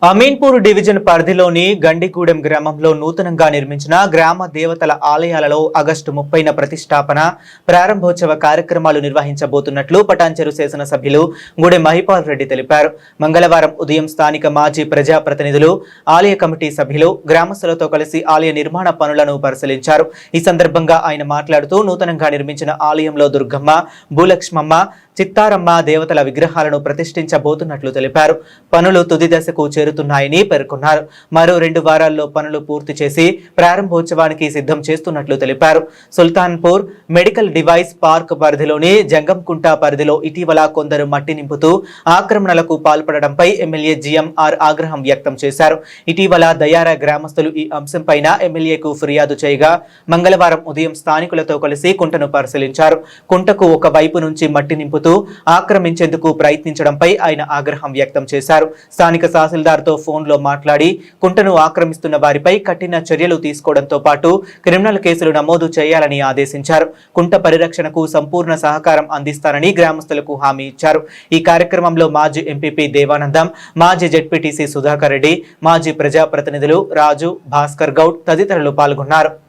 Ameenpur division పరిధిలోని గండిగూడెం గ్రామంలో నూతనంగా నిర్మించిన గ్రామ దేవతల ఆలయాలలో ఆగస్టు 30న ప్రతిష్టాపన ప్రారంభోత్సవ కార్యక్రమాలు నిర్వహించబోతున్నట్లు పటాన్చెరు శాసనసభ్యులు గూడెం మహిపాల్ రెడ్డి తెలిపారు. మంగళవారం ఉదయం స్థానిక మాజీ ప్రజాప్రతినిధులు, ఆలయ కమిటీ సభ్యులు గ్రామస్తులతో కలిసి ఆలయ నిర్మాణ పనులను పరిశీలించారు. ఈ సందర్భంగా ఆయన మాట్లాడుతూ నూతనంగా నిర్మించిన ఆలయంలో దుర్గమ్మ, భూలక్ష్మమ్మ, చిత్తారమ్మ దేవతల విగ్రహాలను ప్రతిష్ఠించబోతున్నట్లు తెలిపారు. పనులు తుది దశకు చేరుతున్నాయని పేర్కొన్నారు. మరో 2 వారాల్లో పనులు పూర్తి చేసి ప్రారంభోత్సవానికి సిద్ధం చేస్తున్నట్లు తెలిపారు. సుల్తాన్పూర్ మెడికల్ డివైస్ పార్క్ పరిధిలోని జంగంకుంట పరిధిలో ఇటీవల కొందరు మట్టి నింపుతూ ఆక్రమణలకు పాల్పడడంపై ఎమ్మెల్యే జిఎంఆర్ ఆగ్రహం వ్యక్తం చేశారు. ఇటీవల దయారా గ్రామస్తులు ఈ అంశంపైన ఎమ్మెల్యేకు ఫిర్యాదు చేయగా మంగళవారం ఉదయం స్థానికులతో కలిసి కుంటను పరిశీలించారు. కుంటకు ఒక వైపు నుంచి మట్టి నింపుతూ ఆక్రమించేందుకు ప్రయత్నించడంపై ఆయన ఆగ్రహం వ్యక్తం చేశారు. స్థానిక తహసీల్దార్తో ఫోన్లో మాట్లాడి కుంటను ఆక్రమిస్తున్న వారిపై కఠిన చర్యలు తీసుకోవడంతో పాటు క్రిమినల్ కేసులు నమోదు చేయాలని ఆదేశించారు. కుంట పరిరక్షణకు సంపూర్ణ సహకారం అందిస్తారని గ్రామస్తులకు హామీ ఇచ్చారు. ఈ కార్యక్రమంలో మాజీ ఎంపీపీ దేవానందం, మాజీ జెడ్పీటీసీ సుధాకర్ రెడ్డి, మాజీ ప్రజాప్రతినిధులు రాజు, భాస్కర్ గౌడ్ తదితరులు పాల్గొన్నారు.